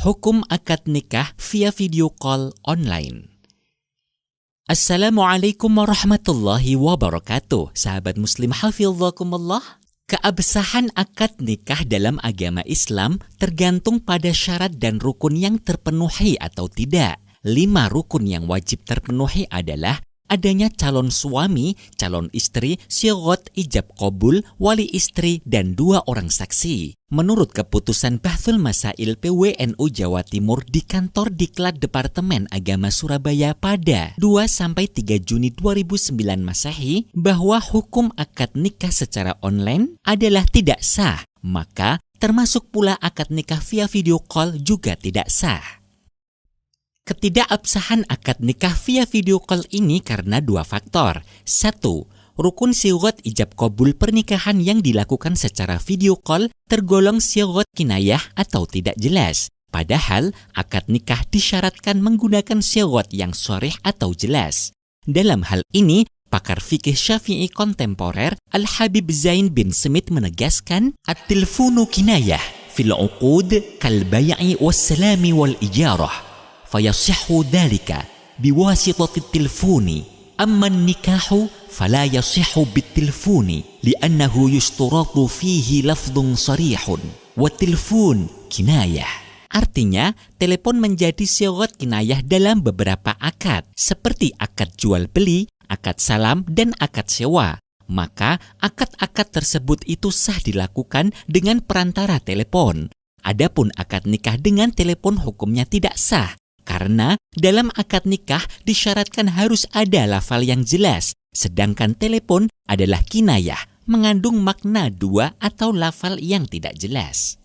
Hukum akad nikah via video call online. Assalamualaikum warahmatullahi wabarakatuh. Sahabat muslim hafizakumullah. Keabsahan akad nikah dalam agama Islam tergantung pada syarat dan rukun yang terpenuhi atau tidak. 5 rukun yang wajib terpenuhi adalah adanya calon suami, calon istri, syighot ijab qabul, wali istri, dan 2 orang saksi. Menurut keputusan Bahthul Masail PWNU Jawa Timur di kantor Diklat Departemen Agama Surabaya pada 2-3 Juni 2009 Masehi, bahwa hukum akad nikah secara online adalah tidak sah, maka termasuk pula akad nikah via video call juga tidak sah. Ketidakabsahan akad nikah via video call ini karena 2 faktor. 1. Rukun syighot ijab qabul pernikahan yang dilakukan secara video call tergolong syighot kinayah atau tidak jelas. Padahal akad nikah disyaratkan menggunakan syighot yang sharih atau jelas. Dalam hal ini, pakar fikih Syafi'i kontemporer Al-Habib Zain bin Smith menegaskan, at-tilfunu kinayah fil uqud kal bay'i was-salami wal ijarah. فيصح ذلك بواسطة التلفون أما النكاح فلا يصح بالتلفون لأنه يشترط فيه لفظ صريح والتلفون كناية. Artinya, telepon menjadi syighot kinayah dalam beberapa akad, seperti akad jual beli, akad salam, dan akad sewa. Maka, akad-akad tersebut itu sah dilakukan dengan perantara telepon. Adapun akad nikah dengan telepon hukumnya tidak sah, karena dalam akad nikah disyaratkan harus ada lafal yang jelas, sedangkan telepon adalah kinayah, mengandung makna 2 atau lafal yang tidak jelas.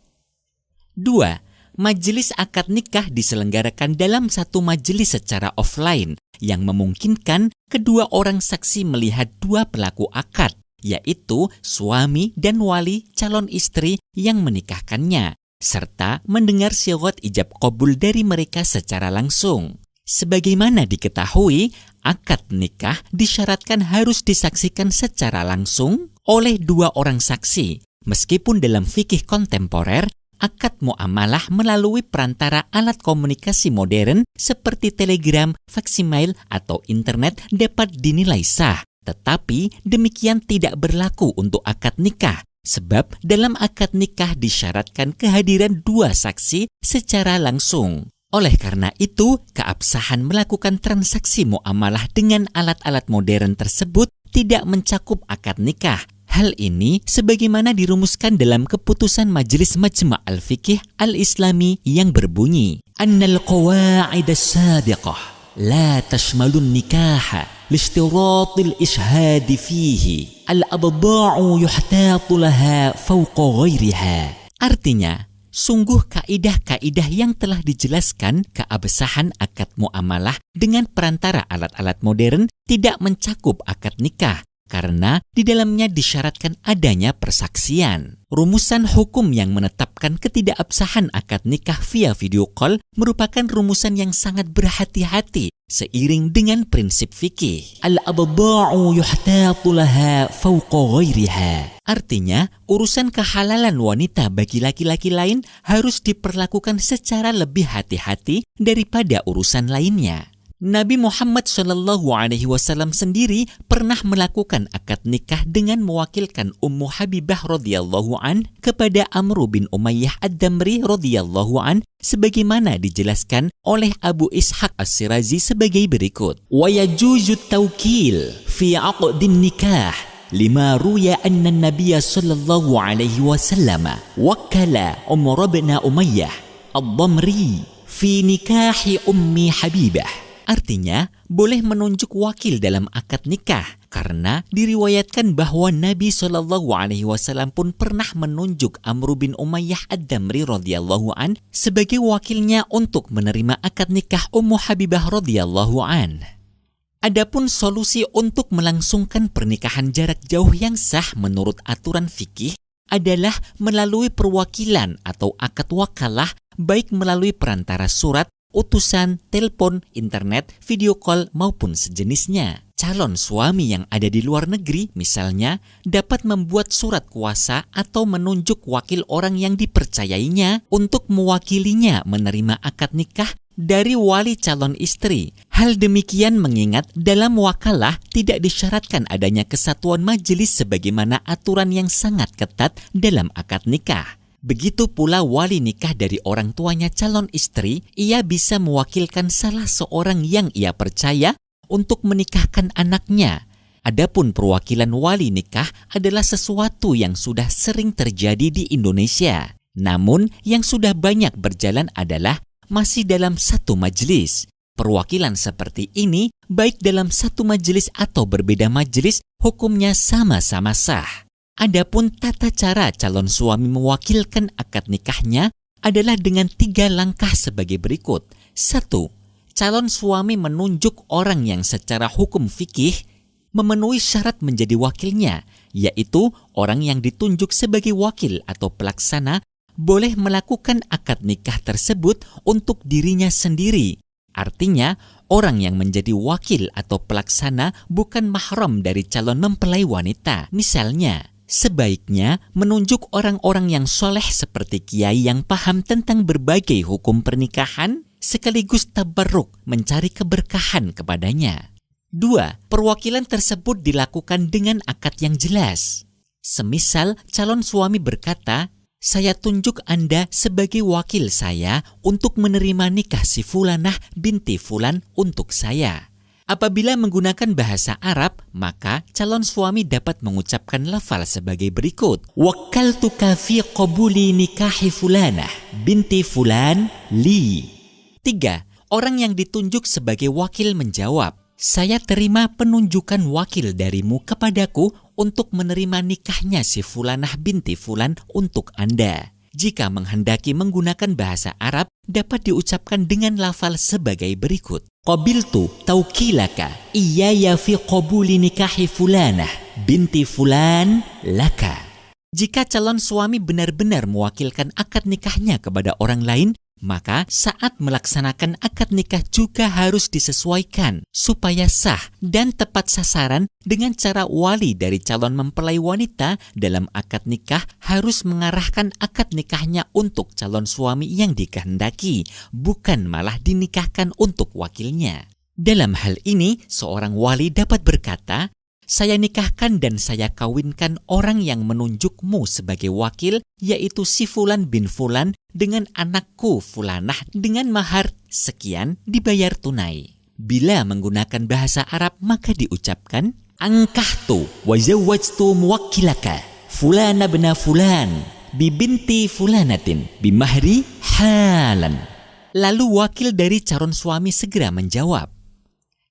2. Majelis akad nikah diselenggarakan dalam satu majelis secara offline yang memungkinkan kedua orang saksi melihat 2 pelaku akad, yaitu suami dan wali calon istri yang menikahkannya, serta mendengar syighot ijab qabul dari mereka secara langsung. Sebagaimana diketahui, akad nikah disyaratkan harus disaksikan secara langsung oleh 2 orang saksi. Meskipun dalam fikih kontemporer, akad muamalah melalui perantara alat komunikasi modern seperti telegram, faksimiil, atau internet dapat dinilai sah. Tetapi demikian tidak berlaku untuk akad nikah. Sebab dalam akad nikah disyaratkan kehadiran 2 saksi secara langsung. Oleh karena itu, keabsahan melakukan transaksi muamalah dengan alat-alat modern tersebut tidak mencakup akad nikah. Hal ini sebagaimana dirumuskan dalam keputusan Majelis Majma' al-Fiqih al-Islami yang berbunyi, Annal qawa'id as-sabiqah la tashmalun nikaha لاشتراط الإشهاد فيه الأبضاع يحتاط لها فوق غيرها. Artinya, sungguh kaidah-kaidah yang telah dijelaskan keabsahan akad muamalah dengan perantara alat-alat modern tidak mencakup akad nikah, karena di dalamnya disyaratkan adanya persaksian. Rumusan hukum yang menetapkan ketidakabsahan akad nikah via video call merupakan rumusan yang sangat berhati-hati seiring dengan prinsip fikih. Al-abda'u yuhtatu laha fawqa ghairiha. Artinya, urusan kehalalan wanita bagi laki-laki lain harus diperlakukan secara lebih hati-hati daripada urusan lainnya. Nabi Muhammad SAW sendiri pernah melakukan akad nikah dengan mewakilkan Ummu Habibah radhiyallahu an kepada Amr bin Umayyah ad-Damri radhiyallahu an, sebagaimana dijelaskan oleh Abu Ishaq as-Sirazi sebagai berikut. Wa yajuzu tawkil fi 'aqdin nikah lima ruya anna an-nabiy sallallahu alaihi wasallam wakkala Umar bin Umayyah ad-Damri fi nikahi Ummi Habibah. Artinya, boleh menunjuk wakil dalam akad nikah, karena diriwayatkan bahwa Nabi SAW pun pernah menunjuk Amr bin Umayyah ad-Damri radhiyallahu an sebagai wakilnya untuk menerima akad nikah Ummu Habibah radhiyallahu an. Adapun solusi untuk melangsungkan pernikahan jarak jauh yang sah menurut aturan fikih adalah melalui perwakilan atau akad wakalah, baik melalui perantara surat, utusan, telepon, internet, video call, maupun sejenisnya. calon suami yang ada di luar negeri, misalnya, dapat membuat surat kuasa atau menunjuk wakil orang yang dipercayainya untuk mewakilinya menerima akad nikah dari wali calon istri. Hal demikian mengingat dalam wakalah tidak disyaratkan adanya kesatuan majelis sebagaimana aturan yang sangat ketat dalam akad nikah. Begitu pula wali nikah dari orang tuanya calon istri, ia bisa mewakilkan salah seorang yang ia percaya untuk menikahkan anaknya. Adapun perwakilan wali nikah adalah sesuatu yang sudah sering terjadi di Indonesia. Namun yang sudah banyak berjalan adalah masih dalam satu majelis. Perwakilan seperti ini baik dalam satu majelis atau berbeda majelis, hukumnya sama-sama sah. Adapun tata cara calon suami mewakilkan akad nikahnya adalah dengan 3 langkah sebagai berikut. 1. Calon suami menunjuk orang yang secara hukum fikih memenuhi syarat menjadi wakilnya, yaitu orang yang ditunjuk sebagai wakil atau pelaksana boleh melakukan akad nikah tersebut untuk dirinya sendiri. Artinya, orang yang menjadi wakil atau pelaksana bukan mahram dari calon mempelai wanita. Misalnya, sebaiknya menunjuk orang-orang yang soleh seperti kiai yang paham tentang berbagai hukum pernikahan, sekaligus tabarruk mencari keberkahan kepadanya. 2. Perwakilan tersebut dilakukan dengan akad yang jelas. Semisal calon suami berkata, "Saya tunjuk Anda sebagai wakil saya untuk menerima nikah si Fulanah binti Fulan untuk saya." Apabila menggunakan bahasa Arab, maka calon suami dapat mengucapkan lafal sebagai berikut. "Wakkaltuka fi qabuli nikahi Fulanah binti Fulan li." 3. Orang yang ditunjuk sebagai wakil menjawab, "Saya terima penunjukan wakil darimu kepadaku untuk menerima nikahnya si Fulanah binti Fulan untuk Anda." Jika menghendaki menggunakan bahasa Arab, dapat diucapkan dengan lafal sebagai berikut. "Qabiltu tawkilaka iyaya fi qabuli nikahi Fulanah binti Fulan laka." Jika calon suami benar-benar mewakilkan akad nikahnya kepada orang lain, maka saat melaksanakan akad nikah juga harus disesuaikan supaya sah dan tepat sasaran dengan cara wali dari calon mempelai wanita dalam akad nikah harus mengarahkan akad nikahnya untuk calon suami yang dikehendaki, bukan malah dinikahkan untuk wakilnya. Dalam hal ini, seorang wali dapat berkata, "Saya nikahkan dan saya kawinkan orang yang menunjukmu sebagai wakil, yaitu si Fulan bin Fulan dengan anakku Fulanah dengan mahar sekian dibayar tunai." Bila menggunakan bahasa Arab maka diucapkan, "Angkahtu wa zawwajtu muwakkilaka Fulana bna Fulan bibinti Fulanatin bimahri halan." Lalu wakil dari calon suami segera menjawab,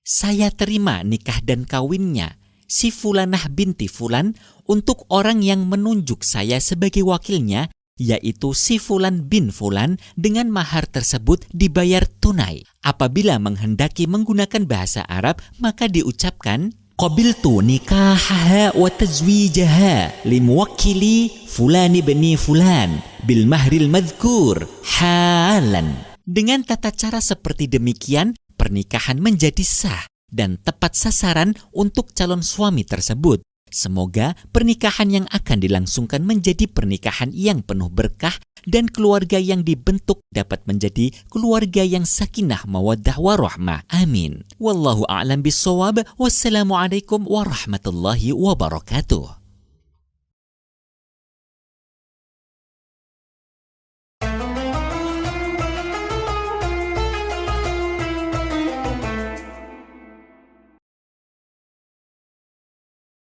"Saya terima nikah dan kawinnya si Fulanah binti Fulan untuk orang yang menunjuk saya sebagai wakilnya, yaitu si Fulan bin Fulan dengan mahar tersebut dibayar tunai." Apabila menghendaki menggunakan bahasa Arab, maka diucapkan, "Qabiltu nikahaha wa tazwijaha limuwakkili Fulani bni Fulan bil mahril madhkur halan." Dengan tata cara seperti demikian, pernikahan menjadi sah dan tepat sasaran untuk calon suami tersebut. Semoga pernikahan yang akan dilangsungkan menjadi pernikahan yang penuh berkah dan keluarga yang dibentuk dapat menjadi keluarga yang sakinah mawaddah warahmah. Amin. Wallahu a'lam bishawab. Wassalamualaikum warahmatullahi wabarakatuh.